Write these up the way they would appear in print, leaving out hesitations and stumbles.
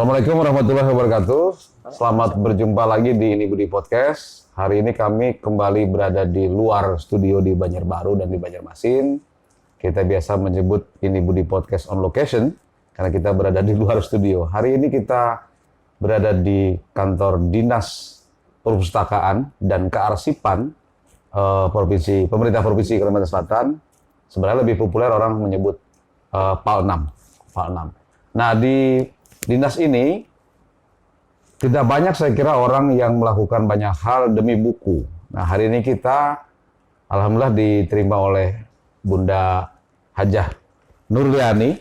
Assalamualaikum warahmatullahi wabarakatuh. Selamat berjumpa lagi di Ini Budi Podcast. Hari ini kami kembali berada di luar studio di Banjarbaru dan di Banjarmasin. Kita biasa menyebut Ini Budi Podcast on location karena kita berada di luar studio. Hari ini kita berada di kantor Dinas Perpustakaan dan Kearsipan Pemerintah Provinsi Kalimantan Selatan. Sebenarnya lebih populer orang menyebut PAL 6. Nah, di dinas ini tidak banyak saya kira orang yang melakukan banyak hal demi buku. Nah, hari ini kita alhamdulillah diterima oleh Bunda Hajah Nurliani.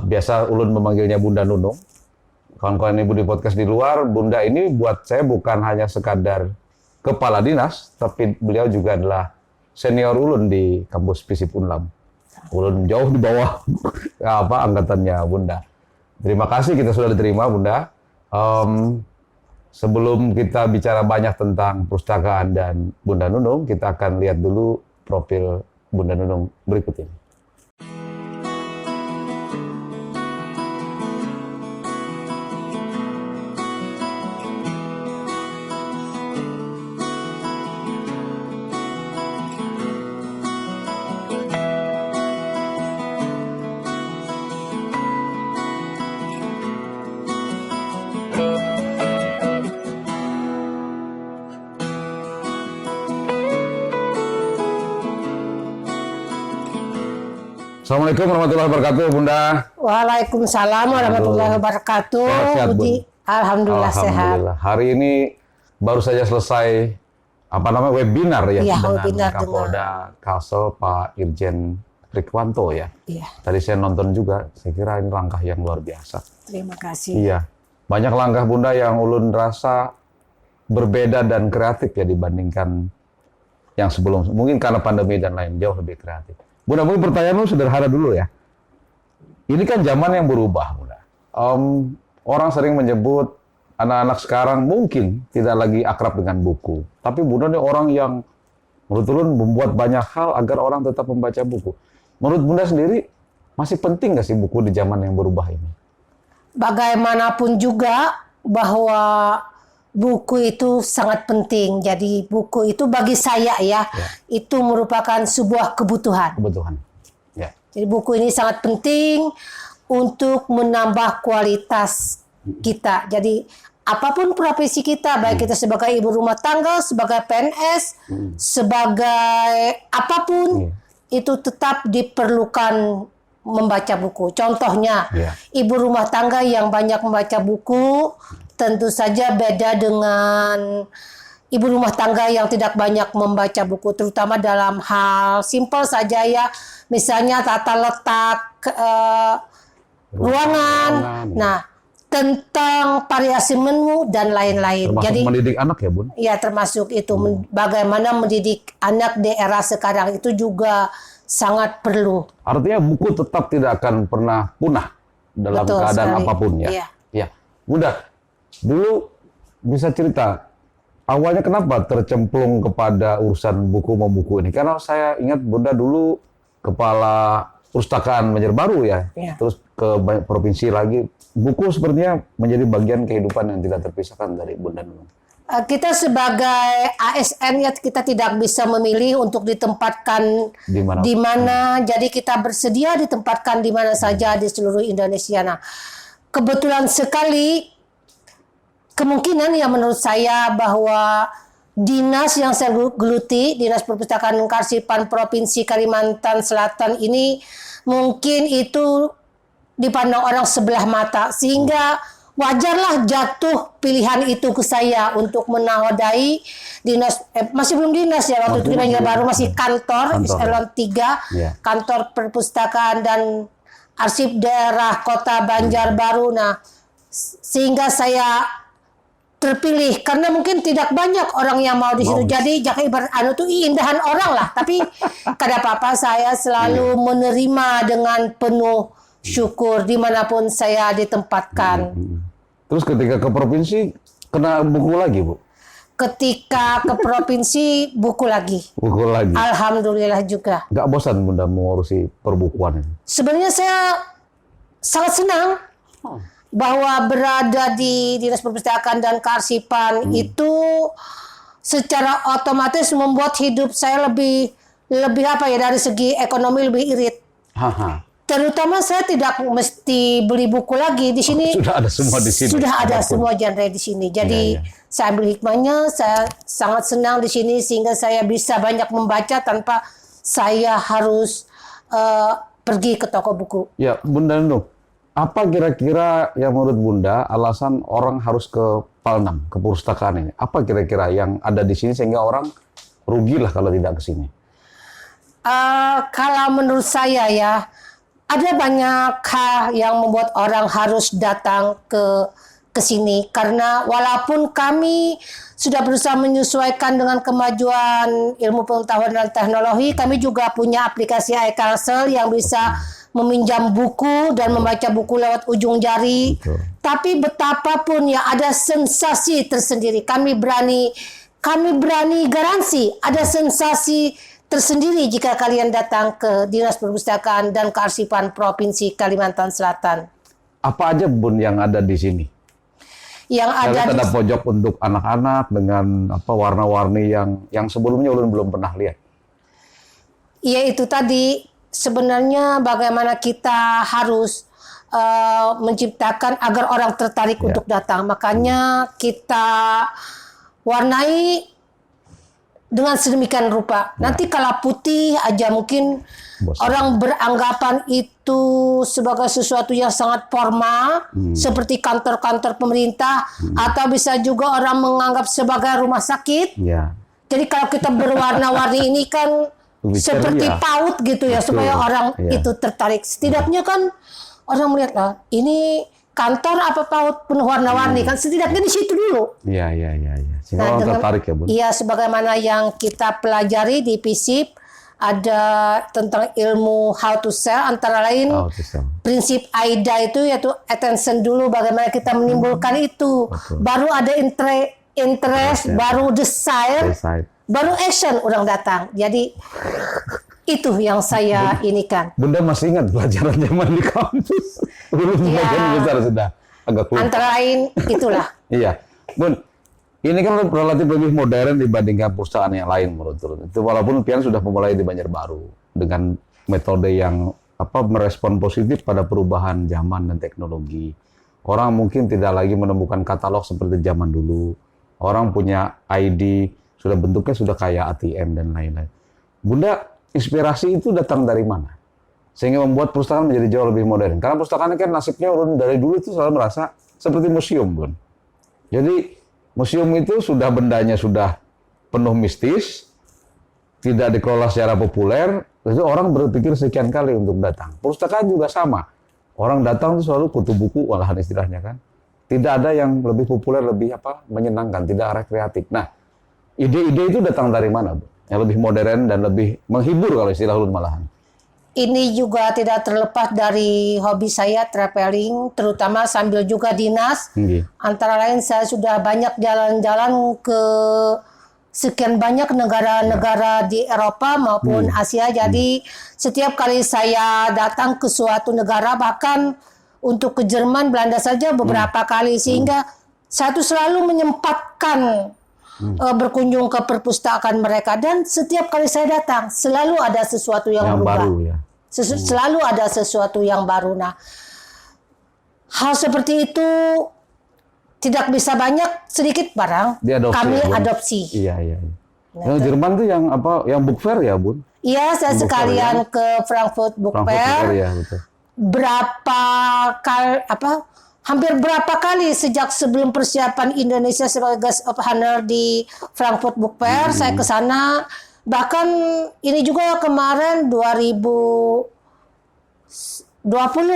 Biasa ulun memanggilnya Bunda Nunung. Kawan-kawan Ini Budi Podcast di luar, Bunda ini buat saya bukan hanya sekadar kepala dinas, tapi beliau juga adalah senior ulun di kampus FISIP Unlam. Ulun jauh di bawah angkatannya Bunda. Terima kasih kita sudah diterima Bunda. Sebelum kita bicara banyak tentang perpustakaan dan Bunda Nunung, kita akan lihat dulu profil Bunda Nunung berikut ini. Assalamualaikum warahmatullahi wabarakatuh, Bunda. Waalaikumsalam warahmatullahi wabarakatuh. Sehat, Budi, alhamdulillah sehat. Hari ini baru saja selesai webinar ya, webinar dengan Kapolda Kalsel Pak Irjen Rikwanto ya. Iya. Tadi saya nonton juga, saya kira ini langkah yang luar biasa. Terima kasih. Iya, banyak langkah Bunda yang ulun rasa berbeda dan kreatif ya dibandingkan yang sebelum. Mungkin karena pandemi dan lain jauh lebih kreatif. Bunda, mungkin pertanyaan lu sederhana dulu ya. Ini kan zaman yang berubah, Bunda. Orang sering menyebut anak-anak sekarang mungkin tidak lagi akrab dengan buku. Tapi Bunda ini orang yang menurut ulun membuat banyak hal agar orang tetap membaca buku. Menurut Bunda sendiri, masih penting nggak sih buku di zaman yang berubah ini? Bagaimanapun juga bahwa buku itu sangat penting. Jadi buku itu bagi saya itu merupakan sebuah kebutuhan. Ya. Jadi buku ini sangat penting untuk menambah kualitas kita. Jadi apapun profesi kita, baik kita sebagai ibu rumah tangga, sebagai PNS, sebagai apapun, itu tetap diperlukan membaca buku. Contohnya, ibu rumah tangga yang banyak membaca buku, tentu saja beda dengan ibu rumah tangga yang tidak banyak membaca buku, terutama dalam hal simpel saja ya, misalnya tata letak ruangan, nah tentang variasi menu dan lain-lain. Termasuk jadi mendidik anak ya Bun? Iya, termasuk itu. Bagaimana mendidik anak di era sekarang itu juga sangat perlu. Artinya buku tetap tidak akan pernah punah dalam keadaan apapun ya. Iya. Bunda, dulu bisa cerita awalnya kenapa tercemplung kepada urusan buku ini? Karena saya ingat Bunda dulu kepala perpustakaan Banjarbaru ya, terus ke provinsi lagi. Buku sepertinya menjadi bagian kehidupan yang tidak terpisahkan dari Bunda Nunung. Kita sebagai ASN ya, kita tidak bisa memilih untuk ditempatkan di mana. Jadi kita bersedia ditempatkan di mana saja di seluruh Indonesia. Nah, kebetulan sekali kemungkinan yang menurut saya bahwa dinas yang saya geluti, Dinas Perpustakaan dan Kearsipan Provinsi Kalimantan Selatan ini mungkin itu dipandang orang sebelah mata, sehingga wajarlah jatuh pilihan itu ke saya untuk menawadai dinas, masih belum dinas ya, waktu itu di Banjarbaru masih kantor eselon 3, kantor perpustakaan dan arsip daerah kota Banjarbaru. Nah, sehingga saya terpilih karena mungkin tidak banyak orang yang mau di situ. Jadi jangan ibarat itu indahan orang lah, tapi kada apa-apa, saya selalu menerima dengan penuh syukur dimanapun saya ditempatkan. Terus ketika ke provinsi kena buku lagi Bu? Ketika ke provinsi buku lagi. Buku lagi. Alhamdulillah juga. Nggak bosan Bunda mengurusi perbukuan ini? Sebenarnya saya sangat senang. bahwa berada di Dinas Perpustakaan dan Kearsipan itu secara otomatis membuat hidup saya lebih apa ya, dari segi ekonomi lebih irit. Terutama saya tidak mesti beli buku lagi di sini. Sudah ada semua di sini. Sudah ada semua genre di sini. Jadi saya ambil hikmahnya, saya sangat senang di sini sehingga saya bisa banyak membaca tanpa saya harus pergi ke toko buku. Ya, Bunda Nunung, apa kira-kira yang menurut Bunda alasan orang harus ke Palnam, ke perpustakaan ini? Apa kira-kira yang ada di sini sehingga orang rugilah kalau tidak ke sini? Kalau menurut saya ya, ada banyak hal yang membuat orang harus datang ke sini karena walaupun kami sudah berusaha menyesuaikan dengan kemajuan ilmu pengetahuan dan teknologi, kami juga punya aplikasi iCancel yang bisa meminjam buku dan membaca buku lewat ujung jari. Betul. Tapi betapapun ya ada sensasi tersendiri. Kami berani garansi ada sensasi tersendiri jika kalian datang ke Dinas Perpustakaan dan Kearsipan Provinsi Kalimantan Selatan. Apa aja Bun yang ada di sini? Yang ada pojok untuk anak-anak dengan warna-warni yang sebelumnya belum pernah lihat. Iya, itu tadi sebenarnya bagaimana kita harus menciptakan agar orang tertarik untuk datang. Makanya kita warnai dengan sedemikian rupa. Nanti kalau putih aja mungkin orang beranggapan itu sebagai sesuatu yang sangat formal, seperti kantor-kantor pemerintah, atau bisa juga orang menganggap sebagai rumah sakit. Jadi kalau kita berwarna-warni ini kan seperti PAUD gitu ya, supaya orang itu tertarik. Setidaknya kan orang melihat lah, ini kantor apa PAUD penuh warna-warni kan, setidaknya di situ dulu. Iya. Sehingga orang tertarik ya, Bun. Iya, sebagaimana yang kita pelajari di FISIP, ada tentang ilmu how to sell, antara lain prinsip AIDA itu yaitu attention dulu, bagaimana kita menimbulkan itu. Baru ada interest, baru desire, baru action orang datang. Jadi itu yang saya inikan. Bunda masih ingat pelajaran zaman di kampus? Belum bagian besar sudah agak lupa. Antara lain itulah. Iya, Bun. Ini kan relatif lebih modern dibandingkan perusahaan yang lain menurut itu. Walaupun Pian sudah memulai di Banjarbaru dengan metode yang merespon positif pada perubahan zaman dan teknologi. Orang mungkin tidak lagi menemukan katalog seperti zaman dulu. Orang punya ID, bentuknya sudah kayak ATM dan lain-lain. Bunda, inspirasi itu datang dari mana? Sehingga membuat perpustakaan menjadi jauh lebih modern. Karena perpustakaan kan nasibnya dari dulu itu selalu merasa seperti museum, Bun. Jadi museum itu bendanya sudah penuh mistis, tidak dikelola secara populer, jadi orang berpikir sekian kali untuk datang. Perpustakaan juga sama. Orang datang itu selalu kutu buku, olahan istilahnya kan. Tidak ada yang lebih populer, lebih menyenangkan, tidak rekreatif. Nah, ide-ide itu datang dari mana, Bu? Yang lebih modern dan lebih menghibur kalau istilah ulun malahan. Ini juga tidak terlepas dari hobi saya traveling, terutama sambil juga dinas. Antara lain saya sudah banyak jalan-jalan ke sekian banyak negara-negara di Eropa maupun Asia. Jadi setiap kali saya datang ke suatu negara, bahkan untuk ke Jerman, Belanda saja beberapa kali, sehingga saya tuh selalu menyempatkan berkunjung ke perpustakaan mereka, dan setiap kali saya datang selalu ada sesuatu yang berubah. Baru, ya. Selalu ada sesuatu yang baru. Nah, hal seperti itu tidak bisa banyak, sedikit barang kami adopsi. Iya. Nah, yang Jerman tuh yang yang book fair ya, Bun? Iya, saya sekalian ke Frankfurt Book Fair. Ya, betul. Hampir berapa kali sejak sebelum persiapan Indonesia sebagai guest of honor di Frankfurt Book Fair, saya ke sana. Bahkan ini juga kemarin 2020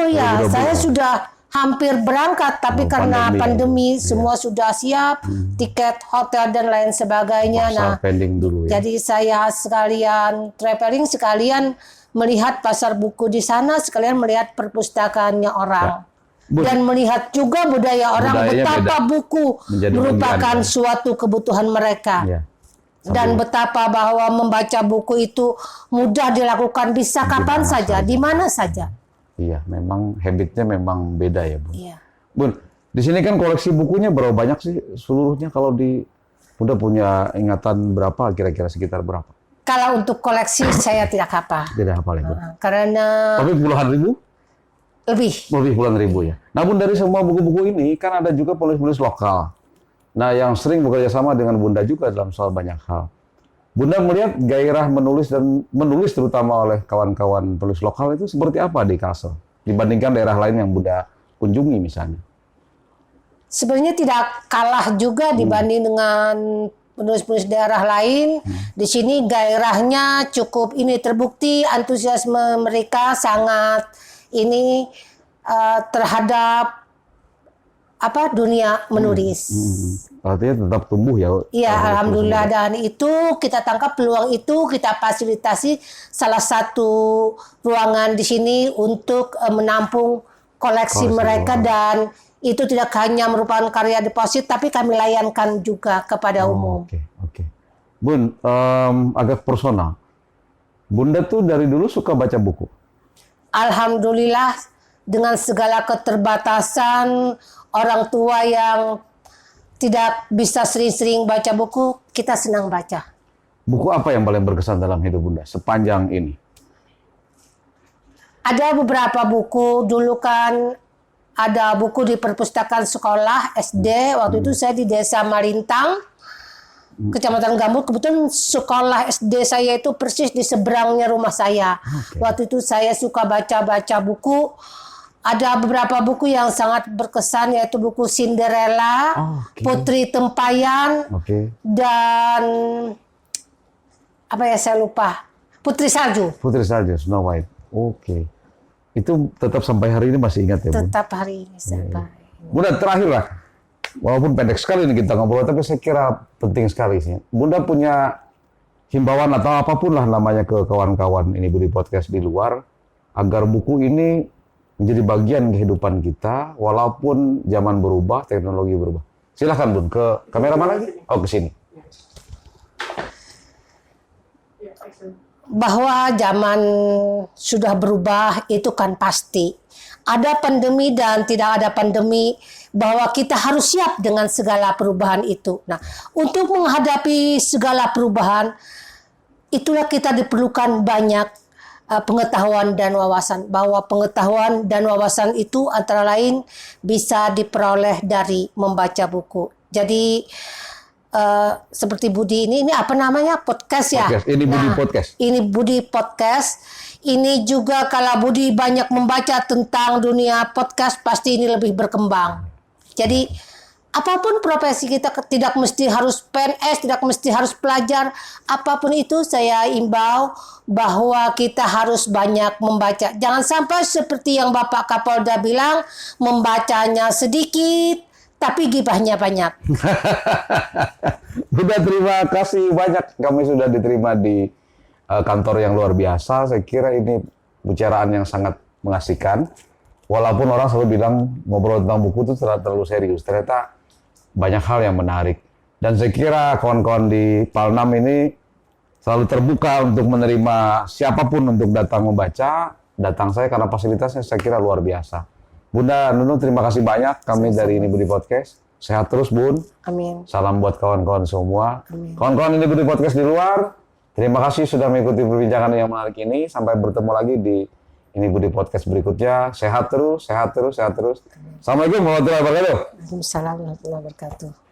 ya, 2020. Saya sudah hampir berangkat, tapi karena pandemi semua sudah siap, tiket hotel dan lain sebagainya. Pending dulu ya. Jadi saya sekalian traveling, sekalian melihat pasar buku di sana, sekalian melihat perpustakaannya orang. Dan melihat juga budaya orang, betapa buku merupakan suatu kebutuhan mereka. Dan betapa bahwa membaca buku itu mudah dilakukan, bisa kapan saja, di mana saja. Iya, memang habitnya memang beda ya, Bu. Iya. Bun, di sini kan koleksi bukunya berapa banyak sih seluruhnya kalau di Bunda punya ingatan berapa kira-kira sekitar berapa? Kalau untuk koleksi saya tidak hafal. Tidak hafal ya, Bun. Karena Tapi puluhan ribu? Lebih puluhan ribu ya. Namun dari semua buku-buku ini kan ada juga penulis-penulis lokal. Nah, yang sering bekerja sama dengan Bunda juga dalam soal banyak hal. Bunda melihat gairah menulis dan menulis terutama oleh kawan-kawan penulis lokal itu seperti apa di Kalsel dibandingkan daerah lain yang Bunda kunjungi misalnya? sebenarnya tidak kalah juga dibanding dengan penulis-penulis daerah lain. Di sini gairahnya cukup ini terbukti, antusiasme mereka sangat ini terhadap dunia menulis. Artinya tetap tumbuh ya. Iya, alhamdulillah, dan itu kita tangkap peluang itu, kita fasilitasi salah satu ruangan di sini untuk menampung koleksi mereka, dan itu tidak hanya merupakan karya deposit, tapi kami layankan juga kepada umum. Oke. Bun, agak personal. Bunda tuh dari dulu suka baca buku? Alhamdulillah, dengan segala keterbatasan orang tua yang tidak bisa sering-sering baca buku, kita senang baca. Buku apa yang paling berkesan dalam hidup Bunda sepanjang ini? Ada beberapa buku, dulu kan ada buku di perpustakaan sekolah SD, waktu itu saya di Desa Marintang, Kecamatan Gambut. Kebetulan sekolah SD saya itu persis di seberangnya rumah saya. Waktu itu saya suka baca-baca buku. Ada beberapa buku yang sangat berkesan, yaitu buku Cinderella, Putri Tempayan, dan saya lupa, Putri Salju. Putri Salju, Snow White. Itu tetap sampai hari ini masih ingat ya, Bu? Tetap hari ini sampai. Bunda, terakhir lah. Walaupun pendek sekali ini kita ngobrol, tapi saya kira penting sekali sih. Bunda punya himbauan atau apapun lah namanya ke kawan-kawan ini Budi Podcast di luar, agar buku ini menjadi bagian kehidupan kita, walaupun zaman berubah, teknologi berubah. Silahkan Bun, ke kamera mana lagi? Ke sini. Bahwa zaman sudah berubah itu kan pasti. Ada pandemi dan tidak ada pandemi, bahwa kita harus siap dengan segala perubahan itu. Nah, untuk menghadapi segala perubahan, itulah kita diperlukan banyak pengetahuan dan wawasan. Bahwa pengetahuan dan wawasan itu antara lain bisa diperoleh dari membaca buku. Jadi seperti Budi ini apa namanya, podcast ya? Ini Budi Podcast. Ini Budi Podcast. Ini juga kalau Budi banyak membaca tentang dunia podcast, pasti ini lebih berkembang. Jadi apapun profesi kita, tidak mesti harus PNS, tidak mesti harus pelajar, apapun itu saya imbau bahwa kita harus banyak membaca. Jangan sampai seperti yang Bapak Kapolda bilang, membacanya sedikit tapi gibahnya banyak. Bunda, terima kasih banyak. Kami sudah diterima di kantor yang luar biasa. Saya kira ini bicaraan yang sangat mengasihkan. Walaupun orang selalu bilang ngobrol tentang buku itu terlalu serius, ternyata banyak hal yang menarik. Dan saya kira kawan-kawan di Palnam ini selalu terbuka untuk menerima siapapun untuk datang membaca. Datang saya karena fasilitasnya saya kira luar biasa. Bunda Nunung, terima kasih banyak. Kami dari Ini Budi Podcast. Sehat terus, Bun. Amin. Salam buat kawan-kawan semua. Amin. Kawan-kawan Ini Budi Podcast di luar, terima kasih sudah mengikuti perbincangan yang menarik ini. Sampai bertemu lagi di Ini Budi Podcast berikutnya. Sehat terus, sehat terus, sehat terus. Assalamualaikum warahmatullahi wabarakatuh. Waalaikumsalam warahmatullahi wabarakatuh.